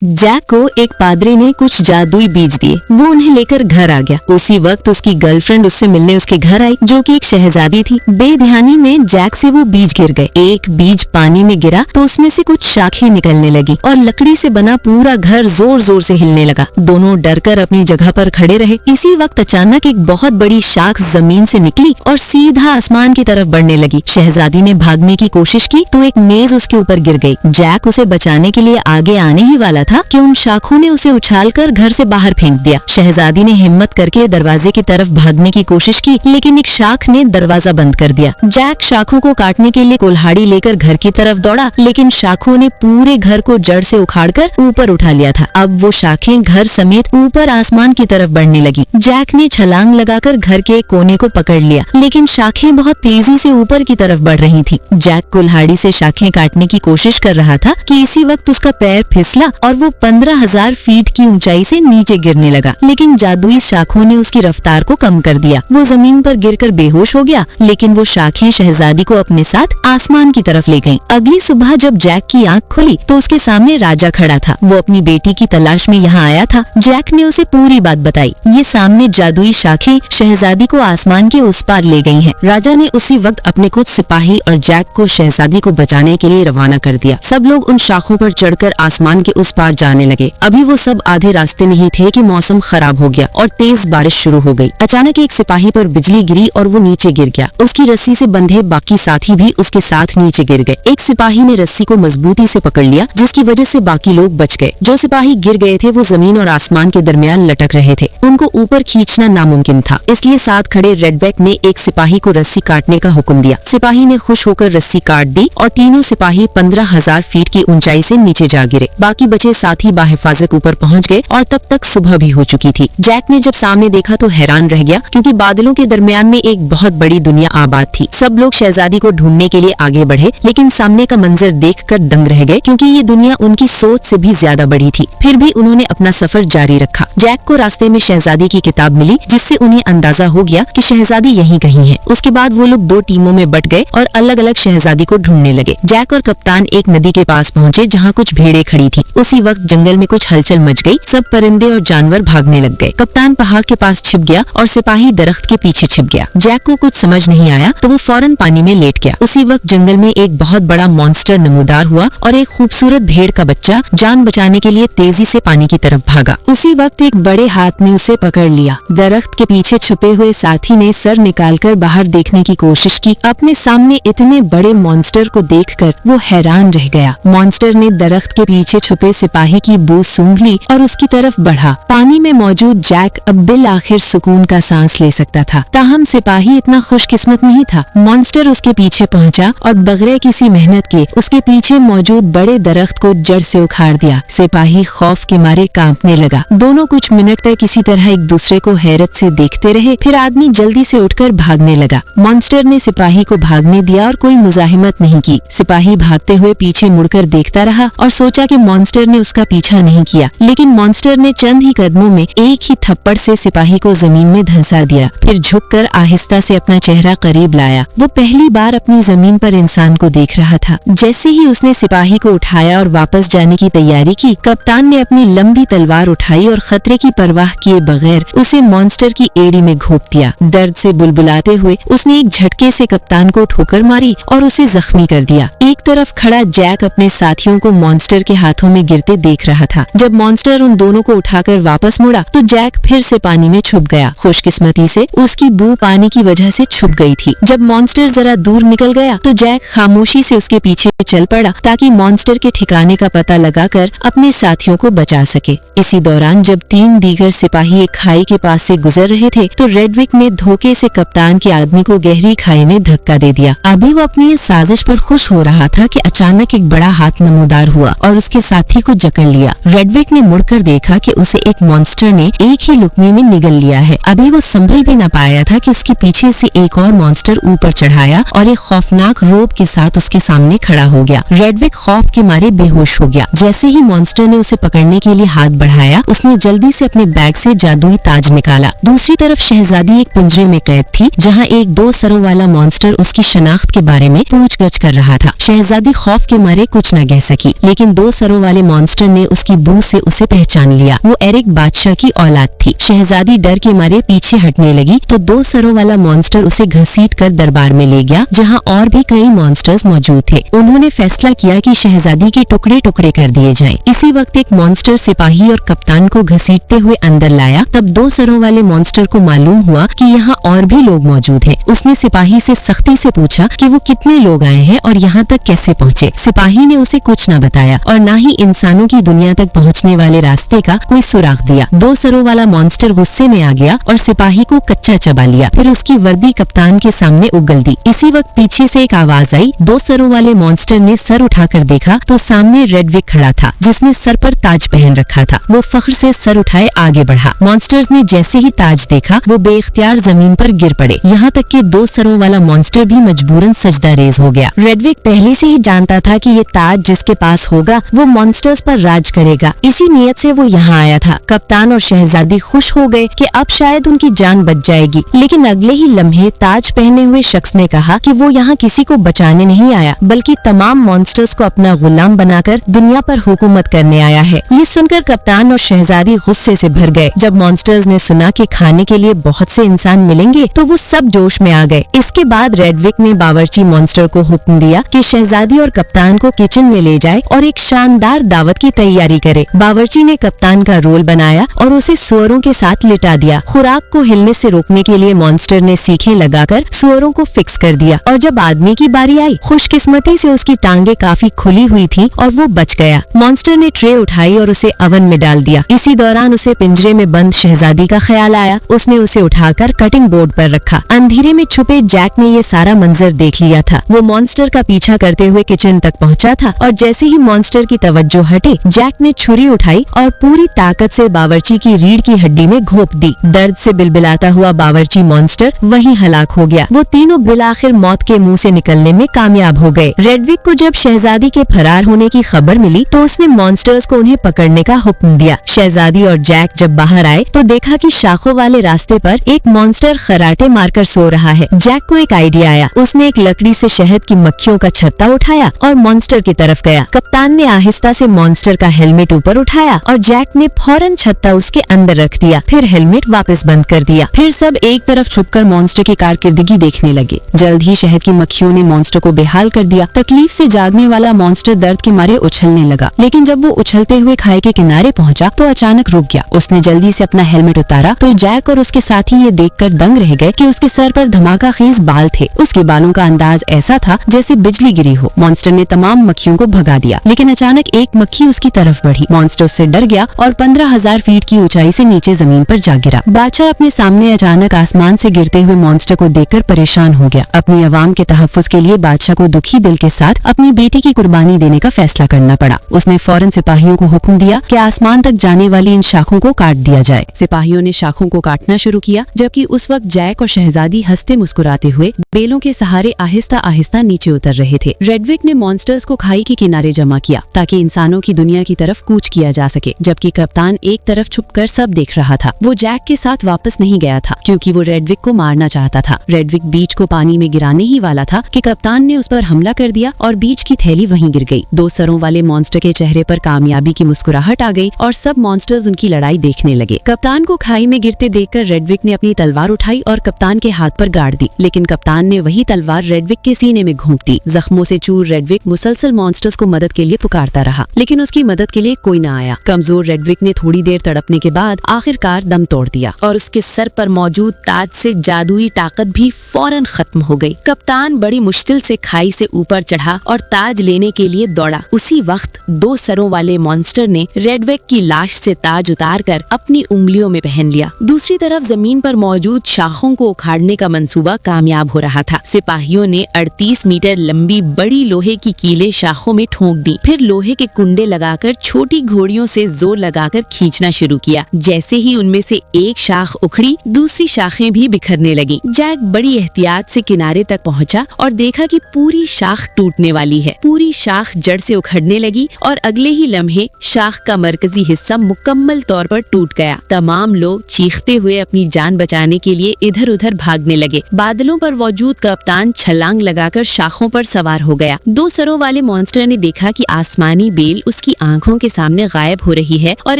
Jack को एक पादरी ने कुछ जादुई बीज दिए। वो उन्हें लेकर घर आ गया। उसी वक्त उसकी गर्लफ्रेंड उससे मिलने उसके घर आई, जो कि एक शहजादी थी। बेध्यानी में जैक से वो बीज गिर गए। एक बीज पानी में गिरा तो उसमें से कुछ शाखें निकलने लगी और लकड़ी से बना पूरा घर जोर जोर से हिलने लगा। दोनों डरकर अपनी जगह पर खड़े रहे। इसी वक्त अचानक एक बहुत बड़ी शाख जमीन से निकली और सीधा आसमान की तरफ बढ़ने लगी। शहजादी ने भागने की कोशिश की तो एक मेज उसके ऊपर गिर गई। जैक उसे बचाने के लिए आगे आने ही वाला था कि उन शाखों ने उसे उछालकर घर से बाहर फेंक दिया। शहजादी ने हिम्मत करके दरवाजे की तरफ भागने की कोशिश की, लेकिन एक शाख ने दरवाजा बंद कर दिया। जैक शाखों को काटने के लिए कुल्हाड़ी लेकर घर की तरफ दौड़ा, लेकिन शाखों ने पूरे घर को जड़ से उखाड़कर ऊपर उठा लिया था। अब वो शाखें घर समेत ऊपर आसमान की तरफ बढ़ने लगी। जैक ने छलांग लगाकर घर के कोने को पकड़ लिया, लेकिन शाखें बहुत तेजी से ऊपर की तरफ बढ़ रही थी। जैक कुल्हाड़ी से शाखें काटने की कोशिश कर रहा था कि इसी वक्त उसका पैर फिसला और वो 15,000 फीट की ऊंचाई से नीचे गिरने लगा। लेकिन जादुई शाखों ने उसकी रफ्तार को कम कर दिया। वो जमीन पर गिरकर बेहोश हो गया, लेकिन वो शाखें शहजादी को अपने साथ आसमान की तरफ ले गईं। अगली सुबह जब जैक की आंख खुली तो उसके सामने राजा खड़ा था। वो अपनी बेटी की तलाश में यहाँ आया था। जैक ने उसे पूरी बात बताई। ये सामने जादुई शाखें शहजादी को आसमान के उस पार ले गई हैं। राजा ने उसी वक्त अपने कुछ सिपाही और जैक को शहजादी को बचाने के लिए रवाना कर दिया। सब लोग उन शाखों पर चढ़कर आसमान के उस पार जाने लगे। अभी वो सब आधे रास्ते में ही थे कि मौसम खराब हो गया और तेज बारिश शुरू हो गई। अचानक एक सिपाही पर बिजली गिरी और वो नीचे गिर गया। उसकी रस्सी से बंधे बाकी साथी भी उसके साथ नीचे गिर गए। एक सिपाही ने रस्सी को मजबूती से पकड़ लिया, जिसकी वजह से बाकी लोग बच गए। जो सिपाही गिर गए थे वो जमीन और आसमान के दरमियान लटक रहे थे। उनको ऊपर खींचना नामुमकिन था, इसलिए साथ खड़े रेडबैक ने एक सिपाही को रस्सी काटने का हुक्म दिया। सिपाही ने खुश होकर रस्सी काट दी और तीनों सिपाही 15,000 फीट की ऊंचाई से नीचे जा गिरे। बाकी बचे साथी बाहिफाजत ऊपर पहुंच गए और तब तक सुबह भी हो चुकी थी। जैक ने जब सामने देखा तो हैरान रह गया, क्योंकि बादलों के दरमियान में एक बहुत बड़ी दुनिया आबाद थी। सब लोग शहजादी को ढूंढने के लिए आगे बढ़े, लेकिन सामने का मंजर देखकर दंग रह गए, क्योंकि ये दुनिया उनकी सोच से भी ज्यादा बड़ी थी। फिर भी उन्होंने अपना सफर जारी रखा। जैक को रास्ते में शहजादी की किताब मिली, जिससे उन्हें अंदाजा हो गया कि शहजादी यहीं कहीं है। उसके बाद वो लोग 2 टीमों में बट गए और अलग अलग शहजादी को ढूंढने लगे। जैक और कप्तान एक नदी के पास पहुँचे, जहाँ कुछ भेड़ें खड़ी थी। उसी वक्त जंगल में कुछ हलचल मच गई। सब परिंदे और जानवर भागने लग गए। कप्तान पहाड़ के पास छिप गया और सिपाही दरख्त के पीछे छिप गया। जैक को कुछ समझ नहीं आया तो वो फौरन पानी में लेट गया। उसी वक्त जंगल में एक बहुत बड़ा मॉन्स्टर नमूदार हुआ और एक खूबसूरत भेड़ का बच्चा जान बचाने के लिए तेजी से पानी की तरफ भागा। उसी वक्त एक बड़े हाथ ने उसे पकड़ लिया। दरख्त के पीछे छुपे हुए साथी ने सर निकालकर बाहर देखने की कोशिश की। अपने सामने इतने बड़े मॉन्स्टर को देखकर वो हैरान रह गया। मॉन्स्टर ने दरख्त के पीछे छुपे सिपाही की बू सूंघ ली और उसकी तरफ बढ़ा। पानी में मौजूद जैक अब बिल आखिर सुकून का सांस ले सकता था। ताहम सिपाही इतना खुशकिस्मत नहीं था। मॉन्स्टर उसके पीछे पहुंचा और बगैर किसी मेहनत के उसके पीछे मौजूद बड़े दरख्त को जड़ से उखाड़ दिया। सिपाही खौफ के मारे कांपने लगा। दोनों कुछ मिनट तक किसी तरह एक दूसरे को हैरत से देखते रहे। फिर आदमी जल्दी से उठकर भागने लगा। मॉन्स्टर ने सिपाही को भागने दिया और कोई मुजाहिमत नहीं की। सिपाही भागते हुए पीछे मुड़कर देखता रहा और सोचा कि मॉन्स्टर ने उसका पीछा नहीं किया, लेकिन मॉन्स्टर ने चंद ही कदमों में एक ही थप्पड़ से सिपाही को जमीन में धंसा दिया। फिर झुककर आहिस्ता से अपना चेहरा करीब लाया। वो पहली बार अपनी जमीन पर इंसान को देख रहा था। जैसे ही उसने सिपाही को उठाया और वापस जाने की तैयारी की, कप्तान ने अपनी लंबी तलवार उठाई और खतरे की परवाह किए बगैर उसे मॉन्स्टर की एड़ी में घोंप दिया। दर्द से बुलबुलाते हुए उसने एक झटके से कप्तान को ठोकर मारी और उसे जख्मी कर दिया। एक तरफ खड़ा जैक अपने साथियों को मॉन्स्टर के हाथों में गिरते देख रहा था। जब मॉन्स्टर उन दोनों को उठाकर वापस मुड़ा तो जैक फिर से पानी में छुप गया। खुशकिस्मती से उसकी बू पानी की वजह से छुप गई थी। जब मॉन्स्टर जरा दूर निकल गया तो जैक खामोशी से उसके पीछे चल पड़ा, ताकि मॉन्स्टर के ठिकाने का पता लगाकर अपने साथियों को बचा सके। इसी दौरान जब 3 दीगर सिपाही एक खाई के पास से गुजर रहे थे तो रेडविक ने धोखे से कप्तान के आदमी को गहरी खाई में धक्का दे दिया। अभी वो अपनी इस साजिश पर खुश हो रहा था कि अचानक एक बड़ा हाथ नमूदार हुआ और उसके साथी को जकड़ लिया। रेडविक ने मुड़कर देखा कि उसे एक मॉन्स्टर ने एक ही लुकमे में निगल लिया है। अभी वो संभल भी न पाया था कि उसके पीछे से एक और मॉन्स्टर ऊपर चढ़ाया और एक खौफनाक रोब के साथ उसके सामने खड़ा हो गया। रेडविक खौफ के मारे बेहोश हो गया। जैसे ही मॉन्स्टर ने उसे पकड़ने के लिए हाथ बढ़ाया, उसने जल्दी से अपने बैग से जादुई ताज निकाला। दूसरी तरफ शहजादी एक पिंजरे में कैद थी, जहाँ एक 2 सरों वाला मॉन्स्टर उसकी शनाख्त के बारे में पूछगछ कर रहा था। शहजादी खौफ के मारे कुछ न कह सकी, लेकिन 2 सरों वाले मॉन्स्टर मॉन्स्टर ने उसकी बू से उसे पहचान लिया। वो एरिक बादशाह की औलाद थी। शहजादी डर के मारे पीछे हटने लगी तो 2 सरों वाला मॉन्स्टर उसे घसीट कर दरबार में ले गया, जहाँ और भी कई मॉन्स्टर्स मौजूद थे। उन्होंने फैसला किया कि शहजादी के टुकड़े टुकड़े कर दिए जाएं। इसी वक्त एक मॉन्स्टर सिपाही और कप्तान को घसीटते हुए अंदर लाया। तब 2 सरों वाले मॉन्स्टर को मालूम हुआ कि यहाँ और भी लोग मौजूद हैं। उसने सिपाही से सख्ती से पूछा कि वो कितने लोग आए हैं और यहाँ तक कैसे पहुँचे। सिपाही ने उसे कुछ न बताया और न ही इंसानों की दुनिया तक पहुँचने वाले रास्ते का कोई सुराग दिया। 2 सरों वाला मॉन्स्टर गुस्से में आ गया और सिपाही को कच्चा चबा लिया। फिर उसकी वर्दी कप्तान के सामने उगल दी। इसी वक्त पीछे से एक आवाज आई। 2 सरों वाले मॉन्स्टर ने सर उठाकर देखा तो सामने रेडविक खड़ा था, जिसने सर पर ताज पहन रखा था। वो फख्र से सर उठाए आगे बढ़ा। मॉन्स्टर्स ने जैसे ही ताज देखा वो बेइख्तियार जमीन पर गिर पड़े। यहाँ तक कि 2 सरों वाला मॉन्स्टर भी मजबूरन सजदा रेज हो गया। रेडविक पहले से ही जानता था कि ये ताज जिसके पास होगा वो मॉन्स्टर्स पर राज करेगा। इसी नियत से वो यहाँ आया था। कप्तान और शहजादी खुश हो गए कि अब शायद उनकी जान बच जाएगी, लेकिन अगले ही लम्हे ताज पहने हुए शख्स ने कहा कि वो यहाँ किसी को बचाने नहीं आया, बल्कि तमाम मॉन्स्टर्स को अपना गुलाम बनाकर दुनिया पर हुकूमत करने आया है। ये सुनकर कप्तान और शहजादी गुस्से से भर गए। जब मॉन्स्टर्स ने सुना कि खाने के लिए बहुत से इंसान मिलेंगे तो वो सब जोश में आ गए। इसके बाद रेडविक ने बावर्ची मॉन्स्टर को हुक्म दिया कि शहजादी और कप्तान को किचन में ले जाए और एक शानदार दावत की तैयारी करे। बावर्ची ने कप्तान का रोल बनाया और उसे सुअरों के साथ लिटा दिया। खुराक को हिलने से रोकने के लिए मॉन्स्टर ने सीखें लगाकर सुअरों को फिक्स कर दिया और जब आदमी की बारी आई, खुशकिस्मती से उसकी टांगे काफी खुली हुई थी और वो बच गया। मॉन्स्टर ने ट्रे उठाई और उसे ओवन में डाल दिया। इसी दौरान उसे पिंजरे में बंद शहजादी का ख्याल आया। उसने उसे उठाकर कटिंग बोर्ड पर रखा। अंधेरे में छुपे जैक ने ये सारा मंजर देख लिया था। वो मॉन्स्टर का पीछा करते हुए किचन तक पहुंचा था और जैसे ही मॉन्स्टर की तवज्जो हटी, जैक ने छुरी उठाई और पूरी ताकत से बावर्ची की रीढ़ की हड्डी में घोंप दी। दर्द से बिलबिलाता हुआ बावर्ची मॉन्स्टर वहीं हलाक हो गया। वो तीनों बिलाखिर मौत के मुंह से निकलने में कामयाब हो गए। रेडविक को जब शहजादी के फरार होने की खबर मिली तो उसने मॉन्स्टर्स को उन्हें पकड़ने का हुक्म दिया। शहजादी और जैक जब बाहर आए तो देखा कि शाखों वाले रास्ते पर एक मॉन्स्टर खराटे मारकर सो रहा है। जैक को एक आइडिया आया। उसने एक लकड़ी से शहद की मक्खियों का छत्ता उठाया और मॉन्स्टर की तरफ गया। कप्तान ने आहिस्ता से मॉन्स्टर का हेलमेट ऊपर उठाया और जैक ने फौरन छत्ता उसके अंदर रख दिया। फिर हेलमेट वापस बंद कर दिया। फिर सब एक तरफ छुपकर मॉन्स्टर की कारकिर्दगी देखने लगे। जल्द ही शहद की मक्खियों ने मॉन्स्टर को बेहाल कर दिया। तकलीफ से जागने वाला मॉन्स्टर दर्द के मारे उछलने लगा, लेकिन जब वो उछलते हुए खाई के किनारे पहुंचा तो अचानक रुक गया। उसने जल्दी से अपना हेलमेट उतारा तो जैक और उसके साथी ये देखकर दंग रह गए कि उसके सर पर धमाकाखेज बाल थे। उसके बालों का अंदाज ऐसा था जैसे बिजली गिरी हो। मॉन्स्टर ने तमाम मक्खियों को भगा दिया, लेकिन अचानक एक मक्खी उसकी तरफ बढ़ी। मॉन्स्टर उससे डर गया और 15,000 फीट की ऊंचाई से नीचे जमीन पर जा गिरा। बादशाह अपने सामने अचानक आसमान से गिरते हुए मॉन्स्टर को देखकर परेशान हो गया। अपनी अवाम के तहफ्फुज के लिए बादशाह को दुखी दिल के साथ अपनी बेटी की कुर्बानी देने का फैसला करना पड़ा। उसने फौरन सिपाहियों को हुक्म दिया कि आसमान तक जाने वाली इन शाखों को काट दिया जाए। सिपाहियों ने शाखों को काटना शुरू किया, जबकि उस वक्त जैक और शहजादी हंसते मुस्कुराते हुए बेलों के सहारे आहिस्ता आहिस्ता नीचे उतर रहे थे। रेडविक ने मॉन्स्टर्स को खाई के किनारे जमा किया ताकि इंसानों की दुनिया की तरफ कूच किया जा सके, जबकि कप्तान एक तरफ छुपकर सब देख रहा था। वो जैक के साथ वापस नहीं गया था क्योंकि वो रेडविक को मारना चाहता था। रेडविक बीच को पानी में गिराने ही वाला था कि कप्तान ने उस पर हमला कर दिया और बीच की थैली वहीं गिर गई। 2 सरों वाले मॉन्स्टर के चेहरे पर कामयाबी की मुस्कुराहट आ गई और सब मॉन्स्टर्स उनकी लड़ाई देखने लगे। कप्तान को खाई में गिरते देखकर रेडविक ने अपनी तलवार उठाई और कप्तान के हाथ पर गाड़ दी, लेकिन कप्तान ने वही तलवार रेडविक के सीने में घोंप दी। जख्मों से चूर रेडविक मुसलसल मॉन्स्टर्स को मदद के लिए पुकारता रहा, लेकिन उसकी मदद के लिए कोई न आया। कमजोर रेडविक ने थोड़ी देर तड़पने के बाद आखिरकार दम तोड़ दिया और उसके सर पर मौजूद ताज से जादुई ताकत भी फौरन खत्म हो गई। कप्तान बड़ी मुश्किल से खाई से ऊपर चढ़ा और ताज लेने के लिए दौड़ा। उसी वक्त 2 सरों वाले मॉन्स्टर ने रेडविक की लाश से ताज उतारकर अपनी उंगलियों में पहन लिया। दूसरी तरफ जमीन पर मौजूद शाखों को उखाड़ने का मंसूबा कामयाब हो रहा था। सिपाहियों ने 38 मीटर लंबी बड़ी लोहे की कीलें शाखों में ठोंक दी। फिर लोहे के कुंडे लगाकर छोटी घोड़ियों से जोर लगाकर खींचना शुरू किया। जैसे ही उनमें से एक शाख उखड़ी, दूसरी शाखें भी बिखरने लगी। जैक बड़ी एहतियात से किनारे तक पहुंचा और देखा कि पूरी शाख टूटने वाली है। पूरी शाख जड़ से उखड़ने लगी और अगले ही लम्हे शाख का मरकजी हिस्सा मुकम्मल तौर पर टूट गया। तमाम लोग चीखते हुए अपनी जान बचाने के लिए इधर उधर भागने लगे। बादलों पर मौजूद कप्तान छलांग लगाकर शाखों पर सवार हो गया। 2 सरों वाले मॉन्स्टर ने देखा कि आसमानी बेल उसकी आंखों के सामने गायब हो रही है और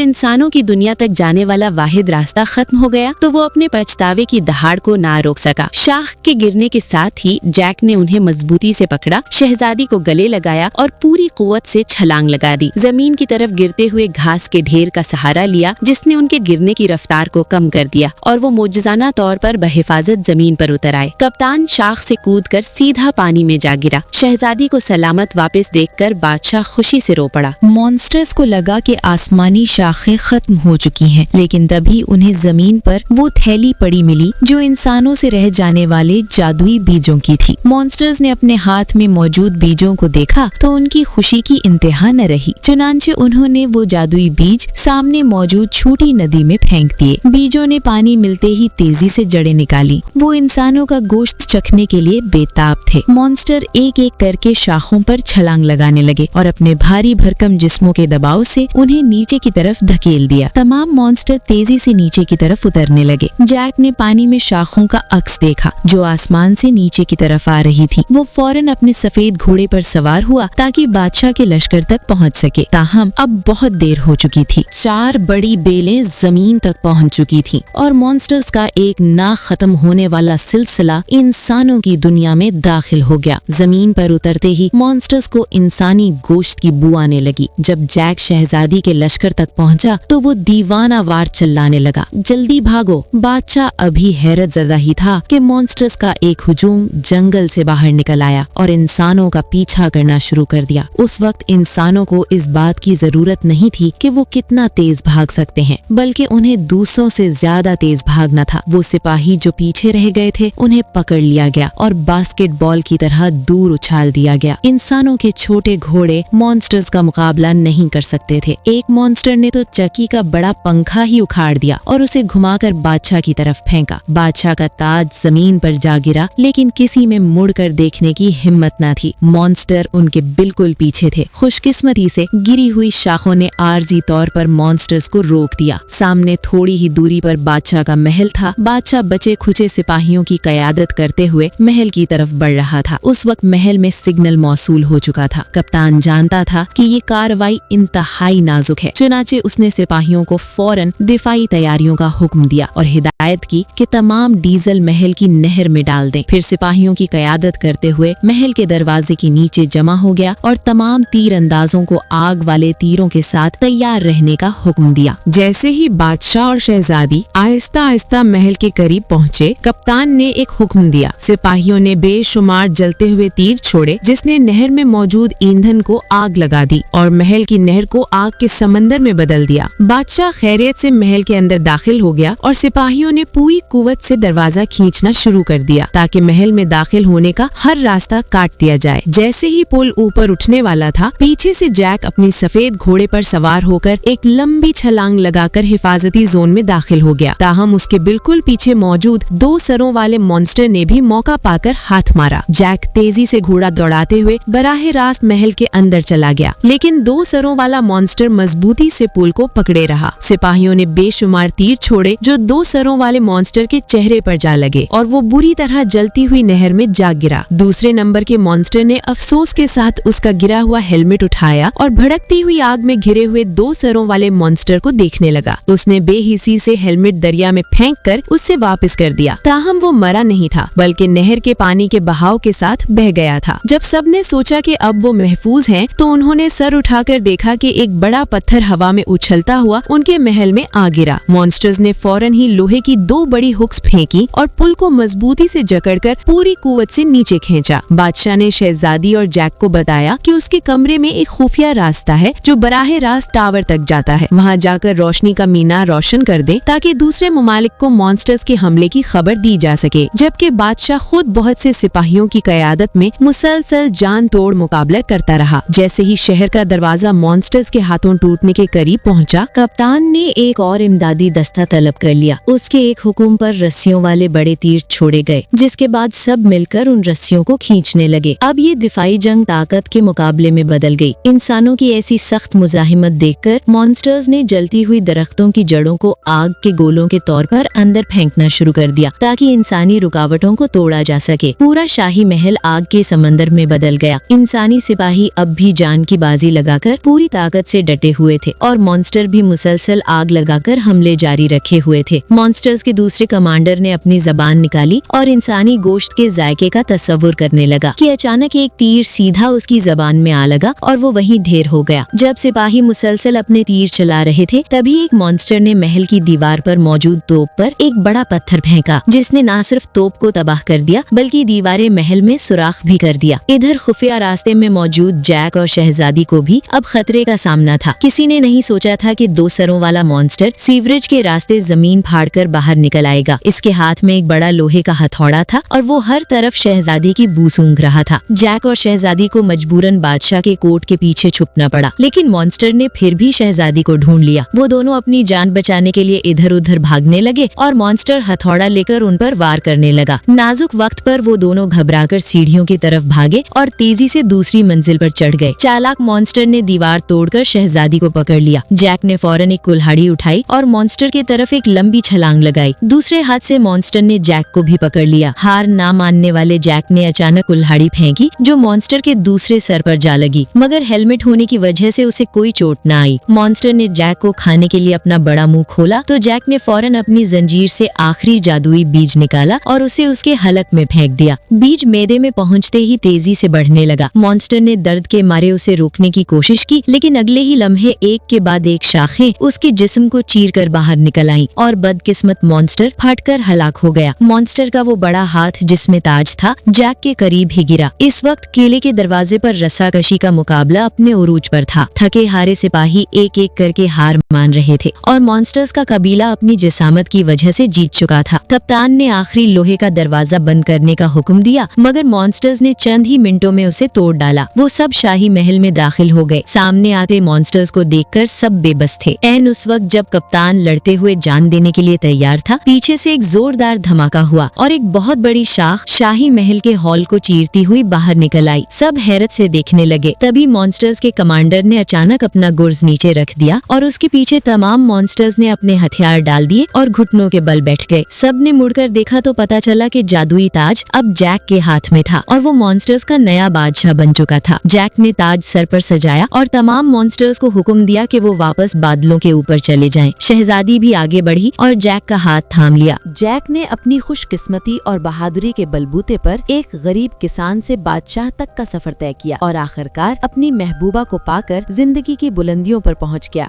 इंसानों की दुनिया तक जाने वाला वाहिद रास्ता खत्म हो गया, तो वो अपने पछतावे की दहाड़ को ना रोक सका। शाख के गिरने के साथ ही जैक ने उन्हें मजबूती से पकड़ा, शहजादी को गले लगाया और पूरी कुव्वत से छलांग लगा दी। जमीन की तरफ गिरते हुए घास के ढेर का सहारा लिया, जिसने उनके गिरने की रफ्तार को कम कर दिया और वो मोजज़ाना तौर पर बहिफाजत जमीन पर उतर आए। कप्तान शाख से कूदकर सीधा पानी में जा गिरा। शहजादी को सलामत वापस देखकर बादशाह खुशी से रो पड़ा। मॉन्स्टर्स को लगा कि आसमानी शाखें खत्म हो चुकी हैं, लेकिन तभी उन्हें जमीन पर वो थैली पड़ी मिली जो इंसानों से रह जाने वाले जादुई बीजों की थी। मॉन्स्टर्स ने अपने हाथ में मौजूद बीजों को देखा तो उनकी खुशी की इंतहा न रही। चुनांचे उन्होंने वो जादुई बीज सामने मौजूद छोटी नदी में फेंक दिए। बीजों ने पानी मिलते ही तेजी से जड़ें निकाली। वो इंसानों का गोश्त चखने के लिए बेताब थे। मॉन्स्टर एक एक करके शाखों पर छलांग लगाने लगे और अपने भारी भरकम जिस्मों के दबाव से उन्हें नीचे की तरफ धकेल दिया। तमाम मॉन्स्टर तेजी से नीचे की तरफ उतरने लगे। जैक ने पानी में शाखों का अक्स देखा जो आसमान से नीचे की तरफ आ रही थी। वो फौरन अपने सफेद घोड़े पर सवार हुआ ताकि बादशाह के लश्कर तक पहुंच सके। ताहम अब बहुत देर हो चुकी थी। 4 बड़ी बेलें जमीन तक पहुंच चुकी थीं और मॉन्स्टर्स का एक ना खत्म होने वाला सिलसिला इंसानों की दुनिया में दाखिल हो गया। जमीन पर उतरते ही मॉन्स्टर्स को इंसानी गोश्त की बू आने लगी। जब जैक शहजादी के लश्कर तक पहुंचा तो वो दीवाना वार चिल्लाने लगा, जल्दी भागो। बादशाह अभी हैरत ज़दा ही था कि मॉन्स्टर्स का एक हुजूम जंगल से बाहर निकल आया और इंसानों का पीछा करना शुरू कर दिया। उस वक्त इंसानों को इस बात की जरूरत नहीं थी कि वो कितना तेज भाग सकते हैं, बल्कि उन्हें दूसरों से ज्यादा तेज भागना था। वो सिपाही जो पीछे रह गए थे उन्हें पकड़ लिया गया और बास्केटबॉल की तरह दूर उछाल दिया गया। इंसानों के छोटे घोड़े मॉन्स्टर्स का मुकाबला नहीं कर सकते थे। एक मॉन्स्टर ने तो चक्की का बड़ा पंखा ही उखाड़ दिया और उसे घुमाकर बादशाह की तरफ फेंका। बादशाह का ताज जमीन पर जा गिरा, लेकिन किसी में मुड़कर देखने की हिम्मत न थी। मॉन्स्टर उनके बिल्कुल पीछे थे। खुशकिस्मती से गिरी हुई शाखों ने आर्जी तौर पर मॉन्स्टर्स को रोक दिया। सामने थोड़ी ही दूरी पर बादशाह का महल था। बादशाह बचे खुचे सिपाहियों की कयादत करते हुए महल की तरफ बढ़ रहा था। उस वक्त महल में सिग्नल मौसूल हो चुका था। कप्तान जानता था कि ये कार्रवाई इंतहाई नाजुक है, चुनाचे उसने सिपाहियों को फौरन दिफाई तैयारियों का हुक्म दिया और हिदायत की कि तमाम डीजल महल की नहर में डाल दें। फिर सिपाहियों की कयादत करते हुए महल के दरवाजे के नीचे जमा हो गया और तमाम तीर अंदाजों को आग वाले तीरों के साथ तैयार रहने का हुक्म दिया। जैसे ही बादशाह और शहजादी आहिस्ता आहिस्ता महल के करीब पहुँचे, कप्तान ने एक हुक्म दिया। सिपाहियों ने बेशुमार जलते हुए तीर छोड़े, जिसने नहर में मौजूद ईंधन को आग लगा दी और महल की नहर को आग के समंदर में बदल दिया। बादशाह खैरियत से महल के अंदर दाखिल हो गया और सिपाहियों ने पूरी कुव्वत से दरवाजा खींचना शुरू कर दिया ताकि महल में दाखिल होने का हर रास्ता काट दिया जाए। जैसे ही पुल ऊपर उठने वाला था, पीछे से जैक अपनी सफेद घोड़े पर सवार होकर एक लंबी छलांग लगाकर हिफाजती जोन में दाखिल हो गया। ताहम उसके बिल्कुल पीछे मौजूद 2 सरों वाले मॉन्स्टर ने भी मौका पाकर हाथ मारा। जैक तेजी से घोड़ा दौड़ाते हुए बराह रास्त महल के अंदर चला गया, लेकिन 2 सरों वाला मॉन्स्टर मजबूती से पुल को पकड़े रहा। सिपाहियों ने बेशुमार तीर छोड़े जो 2 सरों वाले मॉन्स्टर के चेहरे पर जा लगे और वो बुरी तरह जलती हुई नहर में जा गिरा। दूसरे नंबर के मॉन्स्टर ने अफसोस के साथ उसका गिरा हुआ हेलमेट उठाया और भड़कती हुई आग में घिरे हुए 2 सरों वाले मॉन्स्टर को देखने लगा। उसने बेहिसी से हेलमेट दरिया में फेंककर उससे वापस कर दिया। ताहम वो मरा नहीं था, बल्कि नहर के पानी के बहाव के साथ बह गया था। जब सबने सोचा कि अब वो महफूज हैं, तो उन्होंने सर उठाकर देखा कि एक बड़ा पत्थर हवा में उछलता हुआ उनके महल में आ गिरा। मॉन्स्टर्स ने फौरन ही लोहे की 2 बड़ी हुक्स फेंकी और पुल को मजबूती से जकड़कर पूरी कुव्वत से नीचे खींचा। बादशाह ने शहजादी और जैक को बताया कि उसके कमरे में एक खुफिया रास्ता है जो बराह रास्त टावर तक जाता है। वहाँ जाकर रोशनी का मीनार रोशन कर दे ताकि दूसरे ममालिक को मॉन्स्टर्स के हमले की खबर दी जा सके। जबकि बादशाह खुद बहुत से सिपाहियों की कयादत में मुसलसल जान तोड़ मुकाबला करता रहा। जैसे ही शहर का दरवाजा मॉन्स्टर्स के हाथों टूटने के करीब पहुंचा, कप्तान ने एक और इमदादी दस्ता तलब कर लिया। उसके एक हुक्म पर रस्सियों वाले बड़े तीर छोड़े गए, जिसके बाद सब मिलकर उन रस्सियों को खींचने लगे। अब ये दिफाई जंग ताकत के मुकाबले में बदल गई। इंसानों की ऐसी सख्त मुजाहिमत देखकर मॉन्स्टर्स ने जलती हुई दरख्तों की जड़ों को आग के गोलों के तौर पर अंदर फेंकना शुरू कर दिया ताकि इंसानी रुकावटों को तोड़ा जा सके। पूरा शाही महल आग के समंदर में बदल गया। इंसानी सिपाही अब भी जान की बाजी लगा लगाकर पूरी ताकत से डटे हुए थे और मॉन्स्टर भी मुसलसल आग लगाकर हमले जारी रखे हुए थे। मॉन्स्टर्स के दूसरे कमांडर ने अपनी जबान निकाली और इंसानी गोश्त के जायके का तस्वुर करने लगा कि अचानक एक तीर सीधा उसकी जबान में आ लगा और वो वहीं ढेर हो गया। जब सिपाही मुसलसल अपने तीर चला रहे थे तभी एक मॉन्स्टर ने महल की दीवार पर मौजूद तोप पर एक बड़ा पत्थर फेंका, जिसने न सिर्फ तोप को तबाह कर दिया बल्कि दीवारें महल में सुराख भी कर दिया। इधर खुफिया रास्ते में मौजूद जैक और शहजादी को भी अब खतरे का सामना था। किसी ने नहीं सोचा था कि 2 सरों वाला मॉन्स्टर सीवरेज के रास्ते जमीन फाड़कर बाहर निकल आएगा। इसके हाथ में एक बड़ा लोहे का हथौड़ा था और वो हर तरफ शहजादी की बू सूंघ रहा था। जैक और शहजादी को मजबूरन बादशाह के कोट के पीछे छुपना पड़ा, लेकिन मॉन्स्टर ने फिर भी शहजादी को ढूंढ लिया। वो दोनों अपनी जान बचाने के लिए इधर उधर भागने लगे और मॉन्स्टर हथौड़ा लेकर उन पर वार करने लगा। नाजुक वक्त पर वो दोनों घबराकर सीढ़ियों की तरफ भागे और तेजी से दूसरी मंजिल पर चढ़ गए। चालाक मॉन्स्टर ने दीवार तोड़कर शहजादी को पकड़ लिया। जैक ने फौरन एक कुल्हाड़ी उठाई और मॉन्स्टर की तरफ एक लंबी छलांग लगाई। दूसरे हाथ से मॉन्स्टर ने जैक को भी पकड़ लिया। हार ना मानने वाले जैक ने अचानक कुल्हाड़ी फेंकी जो मॉन्स्टर के दूसरे सर पर जा लगी, मगर हेलमेट होने की वजह से उसे कोई चोट न आई। मॉन्स्टर ने जैक को खाने के लिए अपना बड़ा मुंह खोला तो जैक ने फौरन अपनी जंजीर से आखिरी जादुई बीज निकाला और उसे उसके हलक में फेंक दिया। बीज मैदे में पहुंचते ही तेजी से बढ़ने लगा। मॉन्स्टर ने दर्द के मारे उसे रोकने की कोशिश की, लेकिन अगले ही लम्हे एक के बाद एक शाखें उसके जिस्म को चीर कर बाहर निकल आईं और बदकिस्मत मॉन्स्टर फटकर हलाक हो गया। मॉन्स्टर का वो बड़ा हाथ जिसमें ताज था जैक के करीब ही गिरा। इस वक्त किले के दरवाजे पर रस्साकशी का मुकाबला अपने उरूज पर था। थके हारे सिपाही एक एक करके हार मान रहे थे और मॉन्स्टर्स का कबीला अपनी जिसामत की वजह से जीत चुका था। कप्तान ने आखिरी लोहे का दरवाजा बंद करने का हुक्म दिया, मगर मॉन्स्टर्स ने चंद ही मिनटों में उसे तोड़ डाला। वो सब शाही महल में दाखिल हो गए। सामने आते मॉन्स्टर्स को देखकर सब बेबस थे। ऐन उस वक्त जब कप्तान लड़ते हुए जान देने के लिए तैयार था, पीछे से एक जोरदार धमाका हुआ और एक बहुत बड़ी शाख शाही महल के हॉल को चीरती हुई बाहर निकल आई। सब हैरत से देखने लगे। तभी मॉन्स्टर्स के कमांडर ने अचानक अपना गुर्ज नीचे रख दिया और उसके पीछे तमाम मॉन्स्टर्स ने अपने हथियार डाल दिए और घुटनों के बल बैठ गए। सब ने मुड़कर देखा तो पता चला कि जादुई ताज अब जैक के हाथ में था और वो मॉन्स्टर्स का नया बादशाह बन चुका था। जैक ने ताज सर पर सजाया और तमाम मॉन्स्टर्स को हुक्म दिया कि वो वापस बादलों के ऊपर चले जाएं। शहजादी भी आगे बढ़ी और जैक का हाथ थाम लिया। जैक ने अपनी खुशकिस्मती और बहादुरी के बलबूते पर एक गरीब किसान से बादशाह तक का सफर तय किया और आखिरकार अपनी महबूबा को पाकर जिंदगी की बुलंदियों पर पहुंच गया।